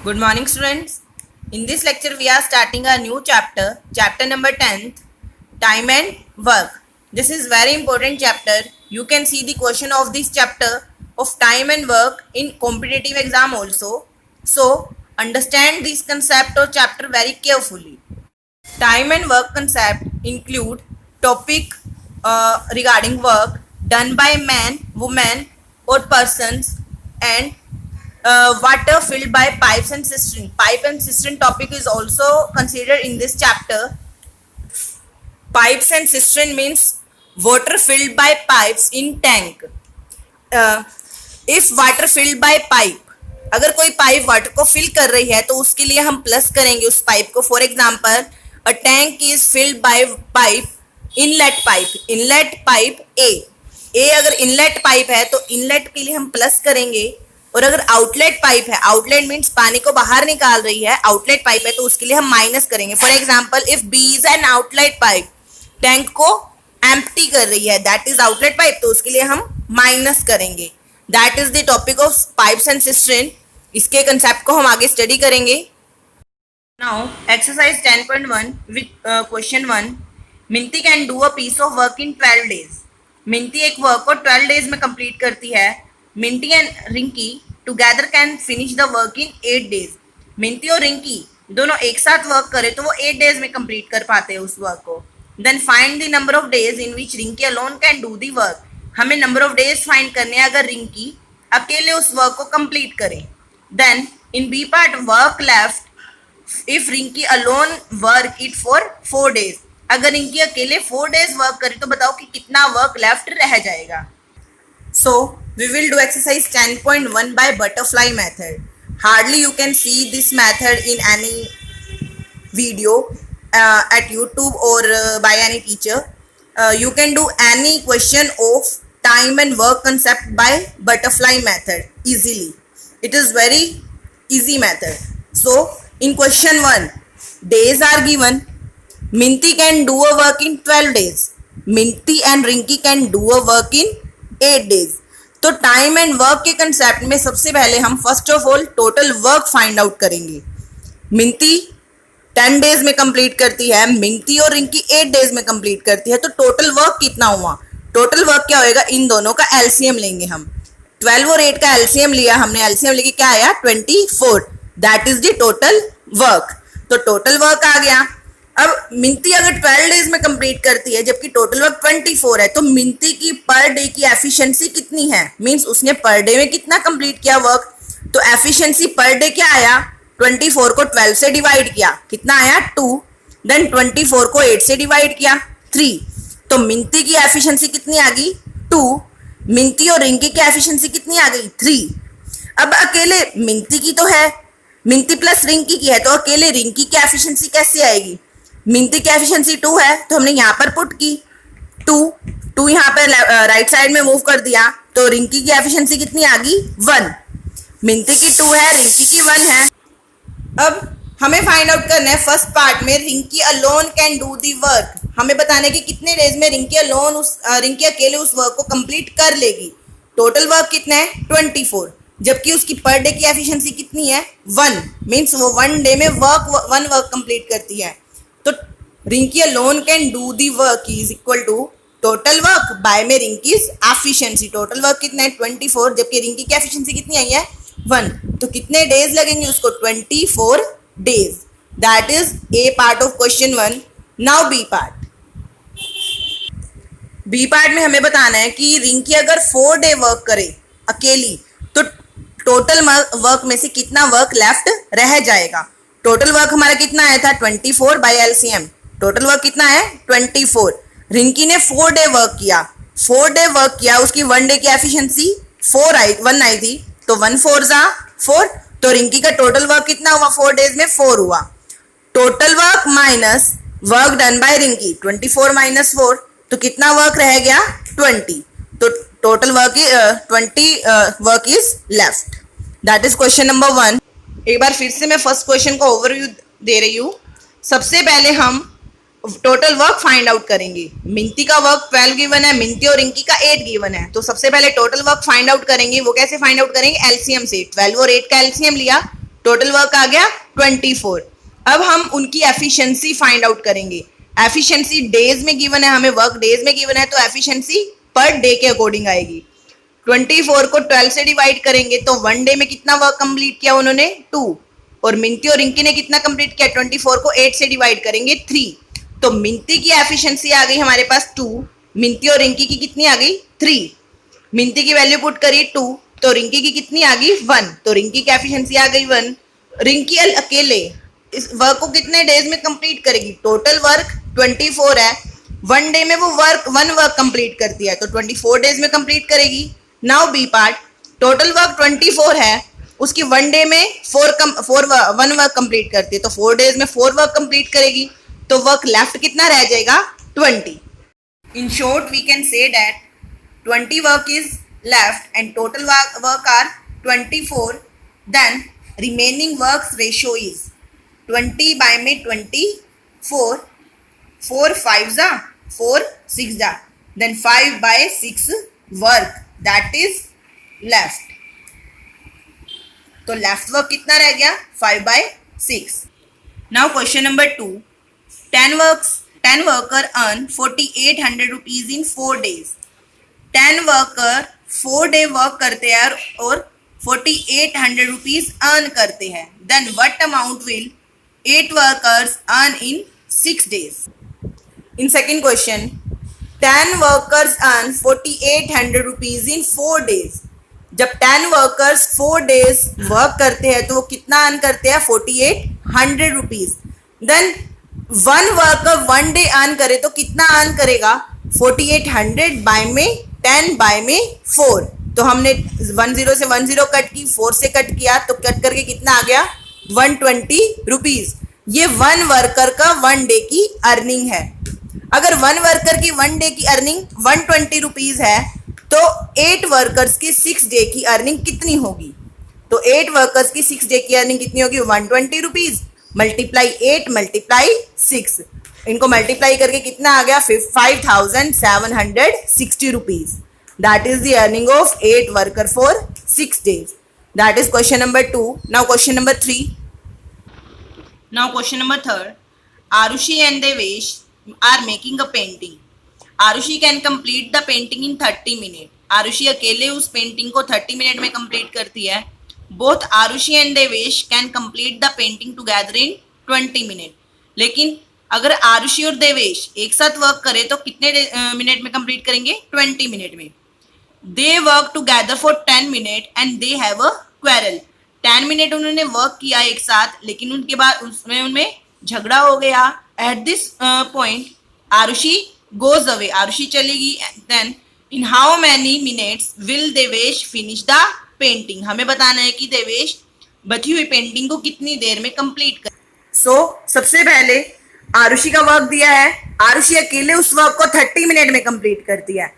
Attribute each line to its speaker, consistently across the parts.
Speaker 1: Good morning, students. In this lecture, we are starting a new chapter, chapter number 10th, time and work. This is very important chapter. You can see the question of this chapter of time and work in competitive exam also. So, understand this concept or chapter very carefully. Time and work concept include topic regarding work done by man, woman, or persons, and water filled by pipes and cistern. Pipe and cistern topic is also considered in this chapter. Pipes and cistern means water filled by pipes in tank. If water filled by pipe, अगर कोई pipe water को fill कर रही है तो उसके लिए हम प्लस करेंगे उस पाइप को. For example, a tank is filled by pipe, inlet pipe ए अगर इनलेट पाइप है तो इनलेट के लिए हम प्लस करेंगे. और अगर आउटलेट पाइप है, आउटलेट मीन्स पानी को बाहर निकाल रही है, आउटलेट पाइप है तो उसके लिए हम माइनस करेंगे. For example, if B is an outlet pipe, tank को एम्प्टी कर रही है, दैट इज आउटलेट पाइप, तो उसके लिए हम माइनस करेंगे. That is the topic of pipes and cistern. इसके कंसेप्ट को हम आगे स्टडी करेंगे. Now exercise 10.1 with question 1. Minti can do a piece of work in 12 days. Minti एक वर्क को 12 डेज में कंप्लीट करती है. Minti and Rinki together can finish the work in 8 days. Minti और रिंकी दोनों एक साथ वर्क करें तो वो 8 डेज में कंप्लीट कर पाते हैं उस वर्क को. Then find the number of days in which Rinki alone can do the work. हमें नंबर ऑफ डेज फाइंड करने हैं अगर रिंकी अकेले उस वर्क को कंप्लीट करे. Then in B part, work left if Rinki alone work it for 4 days. अगर रिंकी अकेले 4 डेज वर्क करे तो बताओ कि कितना वर्क लेफ्ट रह जाएगा. So we will do exercise 10.1 by butterfly method. Hardly you can see this method in any video at YouTube or by any teacher. You can do any question of time and work concept by butterfly method easily. It is very easy method. So in question 1, days are given. Minty can do a work in 12 days. Minty and Rinky can do a work in 8 days. तो time and work के concept में सबसे पहले हम first of all total work find out करेंगे. मिंती 10 days में complete करती है, मिंती और रिंकी 8 डेज में कंप्लीट करती है, तो टोटल वर्क कितना हुआ? टोटल वर्क क्या होएगा? इन दोनों का एलसीएम लेंगे हम. 12 और 8 का एलसीएम लिया हमने, एलसीएम लेके क्या आया? 24. That is the total work. तो टोटल वर्क आ गया. अब मिंती अगर 12 डेज में कंप्लीट करती है जबकि टोटल वर्क 24 है, तो मिंती की पर डे की एफिशिएंसी कितनी है? मींस उसने पर डे में कितना कंप्लीट किया वर्क. तो एफिशिएंसी पर डे क्या आया? 24 को 12 से डिवाइड किया, कितना आया? 2. देन 24 को 8 से डिवाइड किया, 3. तो मिंती की एफिशिएंसी कितनी आ गई? 2. मिंती और रिंकी की एफिशिएंसी कितनी आ गई? 3. अब अकेले मिंती की तो है, मिंती प्लस रिंकी की है, तो अकेले रिंकी की एफिशिएंसी कैसे आएगी? मिंती की एफिशिएंसी 2 है तो हमने यहाँ पर पुट की 2 यहाँ पर राइट साइड में मूव कर दिया, तो रिंकी की एफिशिएंसी कितनी आ गई? 1. मिंती की 2 है, रिंकी की 1 है. अब हमें फाइंड आउट करना है फर्स्ट पार्ट में Rinki alone can do the work. हमें बताना है कि कितने डेज में रिंकी अकेले उस वर्क को कंप्लीट कर लेगी. टोटल वर्क कितना है? 24. जबकि उसकी पर डे की एफिशिएंसी कितनी है? 1. मीन्स वो 1 डे में वन वर्क कंप्लीट करती है. तो Rinki alone can do the work is equal to total work by में रिंकीज एफिशिएंसी. टोटल वर्क कितना है? 24. जबकि रिंकी की एफिशिएंसी कितनी आई है? 1. तो कितने डेज लगेंगे उसको? 24 days. That is a part of question 1. Now B part. B part में हमें बताना है कि रिंकी अगर 4 डे वर्क करे अकेली तो टोटल वर्क में से कितना वर्क लेफ्ट रह जाएगा. टोटल वर्क हमारा कितना आया था? 24 बाई एलसीएम. टोटल वर्क कितना है? 24. रिंकी ने 4 डे वर्क किया, 4 डे वर्क किया, उसकी 1 डे की एफिशिएंसी 1 आई थी, तो 1 4 जा 4. तो रिंकी का टोटल वर्क कितना हुआ 4 डेज में? 4 हुआ. Total work minus work done by Rinki, 24 minus 4, तो कितना वर्क रह गया? 20. तो total work 20 work is left. That is question number 1. एक बार फिर से मैं फर्स्ट क्वेश्चन को ओवरव्यू दे रही हूँ. सबसे पहले हम टोटल वर्क फाइंड आउट करेंगे. मिंती का वर्क 12 गिवन है, मिंती और रिंकी का 8 गिवन है, तो सबसे पहले टोटल वर्क फाइंड आउट करेंगे. वो कैसे फाइंड आउट करेंगे? एलसीएम से. 12 और 8 का एलसीएम लिया, टोटल वर्क आ गया 24। अब हम उनकी एफिशिएंसी फाइंड आउट करेंगे। एफिशिएंसी डेज में गिवन है, हमें वर्क डेज में गिवन है, तो एफिशिएंसी पर डे के अकॉर्डिंग आएगी। 24 को 12 से डिवाइड करेंगे तो वन डे में कितना वर्क कंप्लीट किया उन्होंने, 2। और मिंती और रिंकी ने कितना कंप्लीट किया, 24 को 8 से डिवाइड करेंगे 3। तो मिंती की एफिशिएंसी आ गई हमारे पास 2, मिंती और रिंकी की कितनी आ गई 3। मिंती की वैल्यू पुट करी 2, तो रिंकी की कितनी आ गई 1, तो रिंकी की एफिशिएंसी आ गई 1। रिंकी अकेले इस वर्क को कितने डेज में कंप्लीट करेगी, टोटल वर्क 24 है, वन डे में वो वन वर्क कंप्लीट करती है, तो 24 डेज में कंप्लीट करेगी। Now B part, total work 24 है, उसकी वन डे में वन वर्क कंप्लीट करती है, तो 4 डेज में 4 वर्क कंप्लीट करेगी, तो वर्क लेफ्ट कितना रह जाएगा 20। In short we can say that 20 work is left and total work are 24, then remaining work ratio is 20 by में 24, 4 5 जा 4 6 जा, then 5 by 6 work that is left। तो लेफ्ट वर्क कितना रह गया 5 by 6। Now question number 2, 10 worker earn 4800 rupees in 4 days। 10 worker 4 day work करते हैं और 4800 रुपीज अर्न करते हैं, then what amount will 8 workers earn in 6 days। In second question, 10 workers earn 4800 rupees in 4 days। जब 10 workers 4 days work करते हैं तो वो कितना अर्न करते हैं 4800 rupees. Then one worker one day earn करे तो कितना अर्न करेगा 4800 बाय में 10 बाय में 4, तो हमने 10 से 10 कट की, 4 से कट किया, तो कट करके कितना आ गया 120 रुपीज। ये वन वर्कर का वन डे की अर्निंग है। अगर वन वर्कर की वन डे की अर्निंग 120 रुपीज है तो 8 वर्कर्स की 6 डे की अर्निंग कितनी होगी, तो 8 वर्कर्स की 6 डे की अर्निंग कितनी होगी 120 रुपीज मल्टीप्लाई 8 मल्टीप्लाई 6, इनको मल्टीप्लाई करके कितना आ गया 5760 rupees. That is the earning of 8 worker for 6 days. That is question number 2। Now question number 3। Now question number 3, Arushi and Devesh are making a painting. Arushi can complete the painting in 30 minutes. Arushi अकेले उस painting को 30 minute में complete करती है। Both Arushi and Devesh can complete the painting together in 20 minutes. लेकिन अगर आरुषि और देवेश एक साथ वर्क करे तो कितने मिनट में कंप्लीट करेंगे 20 मिनट में। They work together for 10 minutes and they have a quarrel. 10 minute उन्होंने वर्क किया एक साथ, लेकिन उनके बाद उसमें उनमें झगड़ा हो गया। At this point Arushi goes away, Arushi चलेगी। Then in how many minutes will Devesh finish the painting, हमें बताना है कि देवेश बची हुई पेंटिंग को कितनी देर में कंप्लीट कर। सबसे पहले आरुषि का वर्क दिया है, आरुषि अकेले उस वर्क को 30 मिनट में कंप्लीट करती है।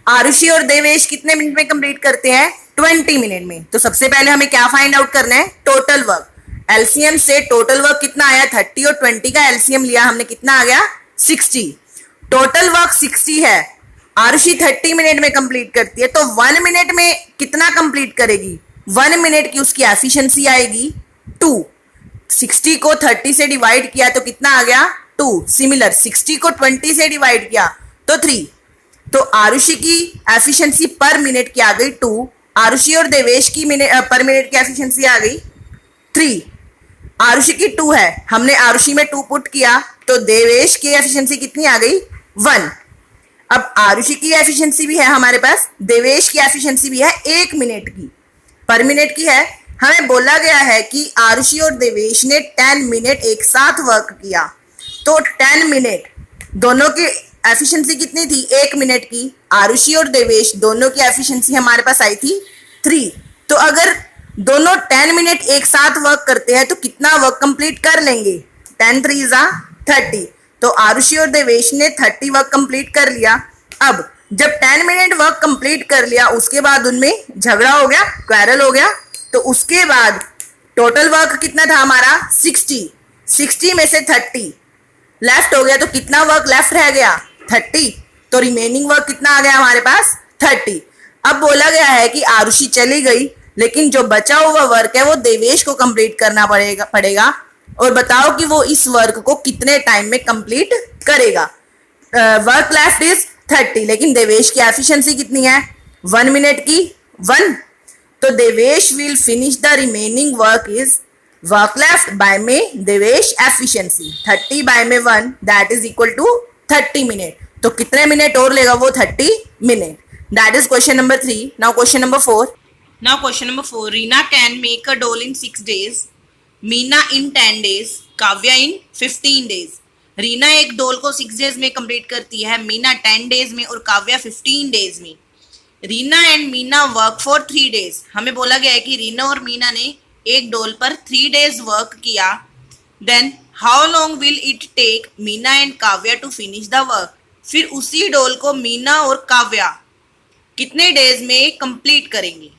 Speaker 1: आरुषि और देवेश कितने मिनट में कंप्लीट करते हैं 20 मिनट में। तो सबसे पहले हमें क्या फाइंड आउट करना है टोटल वर्क। एलसीएम से टोटल वर्क कितना आया 30 और 20 का एलसीएम लिया हमने, कितना आ गया 60। टोटल वर्क 60 है, आरुषि 30 मिनट में कंप्लीट करती है, तो 1 मिनट में कितना कंप्लीट करेगी 1 मिनट की उसकी एफिशिएंसी आएगी 2। 60 को 30 से डिवाइड किया तो कितना आ गया 2। सिमिलर 60 को 20 से डिवाइड किया तो 3। तो आरुषि की एफिशिएंसी पर मिनट की आ गई 2, आरुषि और देवेश की पर मिनट की एफिशिएंसी आ गई 3। आरुषि की 2 है, हमने आरुषि में 2 पुट किया तो देवेश की एफिशिएंसी कितनी आ गई 1। अब आरुषि की एफिशिएंसी भी है हमारे पास, देवेश की एफिशिएंसी भी है 1 मिनट की, पर मिनट की है। हमें बोला गया है कि आरुषि और देवेश ने 10 मिनट एक साथ वर्क किया, तो 10 मिनट दोनों की एफिशिएंसी कितनी थी 1 मिनट की। आरुषि और देवेश दोनों की एफिशिएंसी हमारे पास आई थी 3। तो अगर दोनों 10 मिनट एक साथ वर्क करते हैं तो कितना वर्क कंप्लीट कर लेंगे 10 3 30। तो आरुषि और देवेश ने 30 वर्क कंप्लीट कर लिया। अब जब 10 मिनट वर्क कंप्लीट कर लिया उसके बाद उनमें झगड़ा हो गया, क्वैरल हो गया, तो उसके बाद टोटल वर्क कितना था हमारा 60 में से 30 लेफ्ट हो गया, तो कितना वर्क लेफ्ट रह गया 30। तो रिमेनिंग वर्क कितना आ गया हमारे पास 30। अब बोला गया है कि आरुषि चली गई लेकिन जो बचा हुआ वर्क है वो देवेश को कंप्लीट करना पड़ेगा और बताओ कि वो इस वर्क को कितने टाइम में कंप्लीट करेगा। वर्क लेफ्ट इज 30, लेकिन देवेश की एफिशिएंसी कितनी है 1 मिनट की 1। तो Devesh will finish the remaining work is work left by में देवेश एफिशिएंसी 30 बाय में 1 that is equal to 30 minute. तो कितने मिनट और लेगा वो 30 minute. That is question number 3। Now question number 4। Now question number 4. Reena can make a doll in 6 days, Meena in 10 days, Kavya in 15 days. Reena एक डोल को 6 days में complete करती है, मीना 10 डेज में और काव्या 15 डेज में। Reena and Meena work for 3 days. हमें बोला गया है कि रीना और मीना ने एक डोल पर 3 डेज वर्क किया। Then how long will it take Meena and Kavya to finish the work. फिर उसी डोल को मीना और काव्या कितने डेज में कंप्लीट करेंगी।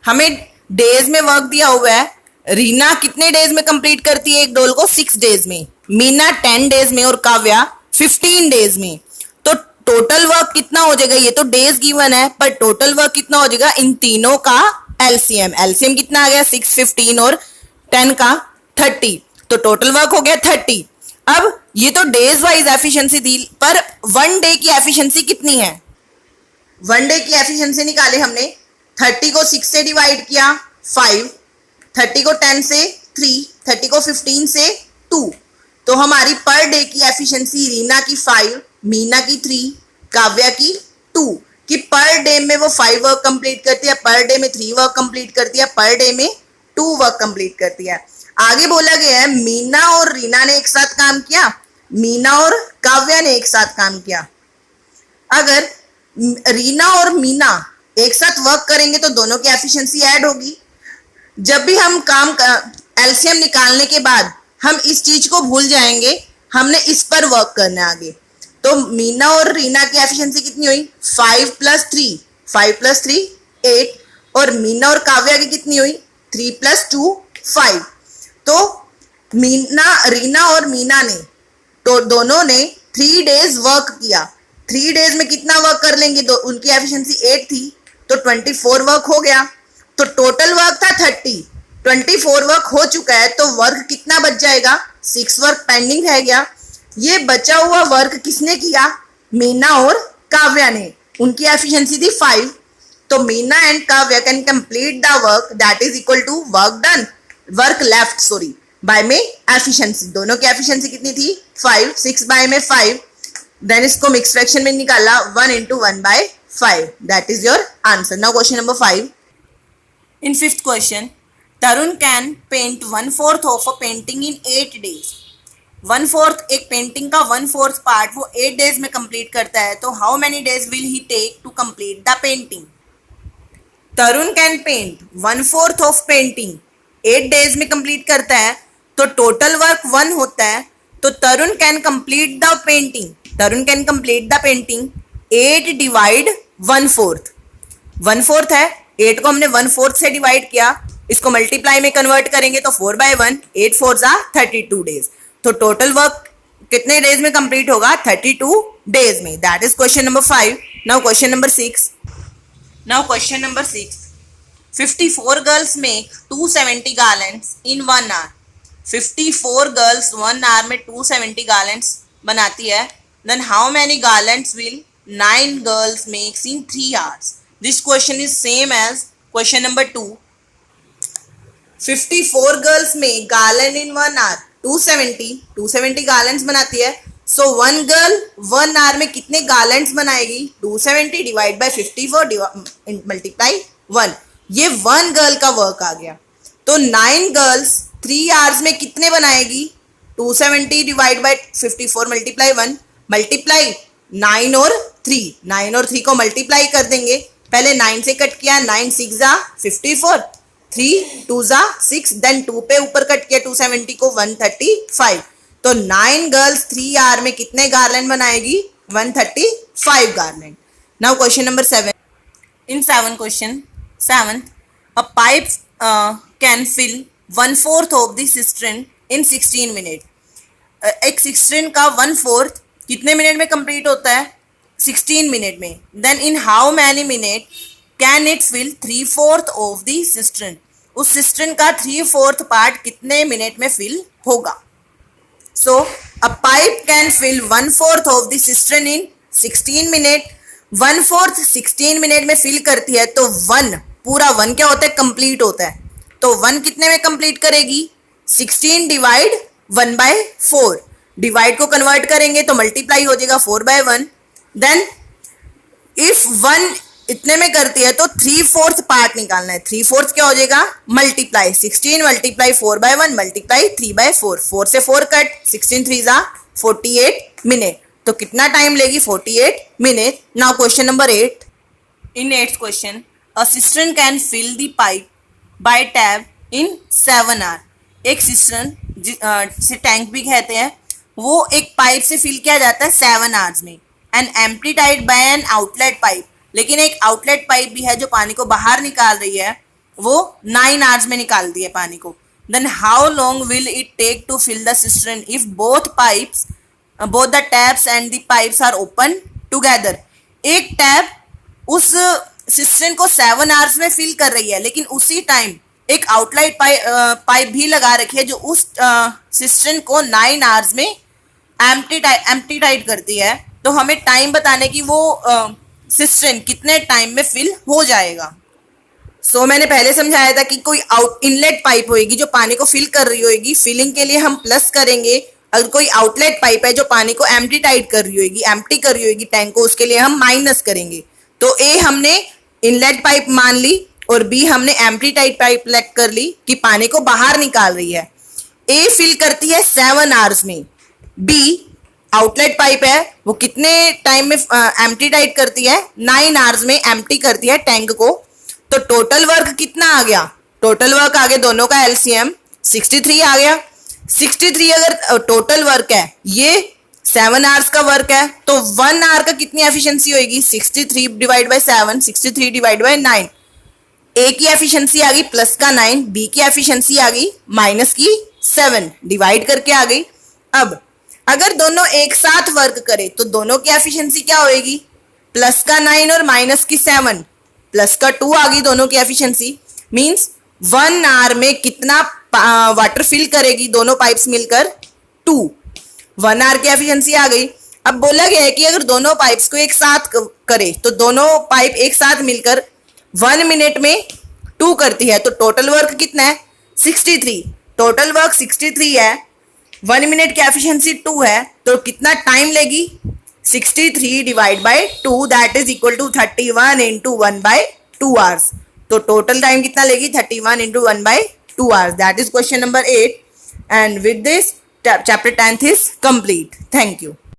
Speaker 1: हमें डेज में वर्क दिया हुआ है, रीना कितने डेज में कंप्लीट करती है एक डोल को 6 डेज में, मीना 10 डेज में और काव्या 15 डेज में। तो टोटल वर्क कितना हो जाएगा, ये तो डेज गिवन है पर टोटल वर्क कितना हो जाएगा इन तीनों का एलसीएम। एलसीएम कितना आ गया 6, 15 और 10 का 30। तो टोटल वर्क हो गया 30। अब ये तो डेज वाइज एफिशिएंसी दी, पर 1 डे की एफिशिएंसी कितनी है। 1 डे की एफिशिएंसी निकाले हमने, 30 को 6 से डिवाइड किया 5, 30 को 10 से 3, 30 को 15 से 2। तो हमारी पर डे की एफिशिएंसी रीना की 5, मीना की 3, काव्या की 2 कि पर डे में वो 5 वर्क कंप्लीट करती है, पर डे में 3 वर्क कंप्लीट करती है, पर डे में 2 वर्क कंप्लीट करती है। आगे बोला गया है मीना और रीना ने एक साथ काम किया, मीना और काव्या ने एक साथ काम किया। अगर रीना और मीना एक साथ वर्क करेंगे तो दोनों की एफिशिएंसी ऐड होगी। जब भी हम काम एलसीएम निकालने के बाद हम इस चीज को भूल जाएंगे, हमने इस पर वर्क करना है आगे। तो मीना और रीना की एफिशिएंसी कितनी हुई 5 + 3, 5 + 3 8 और मीना और काव्या की कितनी हुई 3 + 2 5। तो रीना और मीना ने तो दोनों ने 3 डेज वर्क किया। 3 डेज में कितना वर्क कर लेंगे, तो उनकी एफिशिएंसी 8 थी तो 24 वर्क हो गया। तो टोटल वर्क था 30, 24 वर्क हो चुका है तो वर्क कितना बच जाएगा 6 वर्क पेंडिंग रह गया। ये बचा हुआ वर्क किसने किया, मीना और काव्या ने। उनकी एफिशिएंसी थी 5। तो Meena and Kavya can complete the work that is equal to work done, work left sorry by में एफिशिएंसी। दोनों की एफिशिएंसी कितनी थी 5, 6 बाय में 5। देन इसको मिक्स फ्रैक्शन में निकाला 1 × 1/5 that is your answer. Now question number 5. In 5th question, Tarun can paint 1/4 of a painting in 8 days. 1/4 एक पेंटिंग का 1/4 पार्ट वो 8 डेज में कंप्लीट करता है। तो how many days will he take to complete the painting. Tarun can paint 1/4 of painting 8 days में complete करता है तो टोटल वर्क 1 होता है। तो Tarun can complete the painting, Tarun can complete the painting 8 / 1/4। 1/4 है, 8 को हमने 1/4 से डिवाइड किया, इसको मल्टीप्लाई में कन्वर्ट करेंगे तो 4/1, 8 4 = 32 डेज। तो टोटल वर्क कितने डेज में कंप्लीट होगा 32 डेज में। That is question number 5। Now question number 6। Now question number 6, 54 girls make 270 garlands in 1 hour। 54 girls 1 hour में 270 garlands बनाती है। Then how many garlands will 9 girls makes in 3 hours? This question is same as question number 2. 54 girls make garland in 1 hour, 270 garlands बनाती है। So one girl 1 hour में कितने garlands बनाएगी 270 divide by 54 multiply 1। ये 1 girl का work आ गया। तो 9 girls 3 hours में कितने बनाएगी 270 डिवाइड बाय 54 मल्टीप्लाई 1 मल्टीप्लाई 9 और 3, 9 और 3 को मल्टीप्लाई कर देंगे। पहले 9 से कट किया, 9 6 = 54, 3 2 = 6, देन 2 पे ऊपर कट किया 270 को 135। तो 9 गर्ल्स 3 hour में कितने गार्लैंड बनाएगी 135 garland. Now question number 7। In 7th, a pipe can fill 1/4 of the cistern in 16 minutes. एक सिस्टर्न का 1/4 कितने मिनट में कंप्लीट होता है 16 मिनट में। Then in how many minute can it fill 3/4 of the cistern, उस cistern का 3/4 part कितने मिनट में फिल होगा। So a pipe can fill 1/4 of the cistern in 16 minute, 1/4 16 minute में फिल करती है, तो 1 पूरा 1 क्या होता है, कंप्लीट होता है। तो 1 कितने में कंप्लीट करेगी, 16 डिवाइड 1/4, डिवाइड को कन्वर्ट करेंगे तो मल्टीप्लाई हो जाएगा 4/1। देन इफ 1 इतने में करती है तो 3/4 पार्ट निकालना है, 3/4 क्या हो जाएगा, मल्टीप्लाई 16 मल्टीप्लाई 4/1 मल्टीप्लाई 3/4, 4 से 4 कट, 16 3 जा 48 मिनट, तो कितना टाइम लेगी, 48 minute. Now question number 8, in 8th question, a cistern can fill the pipe by tap in 7 hour, एक सिस्टर्न जिसे टैंक भी कहते हैं, वो एक पाइप से फिल किया जाता है 7 आवर्स में, and emptied by an outlet pipe, लेकिन एक आउटलेट पाइप भी है जो पानी को बाहर निकाल रही है, वो 9 आवर्स में निकाल दी है पानी को। Then how long will it take to fill the cistern if both the taps and the pipes are open together, एक टैप उस सिस्टर्न को 7 आवर्स में फिल कर रही है, लेकिन उसी टाइम एक आउटलेट पाइप भी लगा रखी है जो उस सिस्टर्न को 9 आवर्स में एम्प्टी टाइट करती है। तो हमें टाइम बताने की वो सिस्टर्न कितने टाइम में फिल हो जाएगा। सो मैंने पहले समझाया था कि कोई इनलेट पाइप होगी जो पानी को फिल कर रही होगी, फिलिंग के लिए हम प्लस करेंगे। अगर कोई आउटलेट पाइप है जो पानी को एम्प्टी टाइट कर रही होगी, एम्प्टी कर रही होगी टैंक को, उसके लिए हम माइनस करेंगे। तो ए हमने इनलेट पाइप मान ली और बी हमने एम्प्टी टाइट पाइप सेलेक्ट कर ली कि पानी को बाहर निकाल रही है। ए फिल करती है 7 आवर्स में, बी आउटलेट पाइप है वो कितने टाइम में एम्प्टी टाइट करती है, 9 आवर्स में एम्प्टी करती है टैंक को। तो टोटल वर्क कितना आ गया, टोटल वर्क आ गया दोनों का एलसीएम 63 आ गया। 63 अगर टोटल वर्क है, ये 7 आवर्स का वर्क है, तो 1 आवर का कितनी एफिशिएंसी होगी, 63 डिवाइड बाय 7, 63 डिवाइड बाय 9। ए की एफिशिएंसी आ गई प्लस का 9, बी की एफिशिएंसी आ गई माइनस की 7, डिवाइड करके आ गई। अब अगर दोनों एक साथ वर्क करे तो दोनों की एफिशिएंसी क्या होगी, प्लस का 9 और माइनस की 7, प्लस का 2 आ गई दोनों की एफिशिएंसी। मींस 1 आवर में कितना वाटर फिल करेगी दोनों पाइप्स मिलकर, 2। 1 आवर की एफिशिएंसी आ गई। अब बोला गया है कि अगर दोनों पाइप्स को एक साथ करे तो दोनों पाइप एक साथ मिलकर 1 मिनट में 2 करती है, तो टोटल वर्क कितना है, 63। टोटल वर्क 63 है, 1 मिनट की एफिशिएंसी 2 है, तो कितना टाइम लेगी, 63 divide by 2 that is equal to 31 into 1/2 hours. तो टोटल टाइम कितना लेगी, 31 into 1/2 hours. That is question number 8 and with this chapter 10th is complete. Thank you.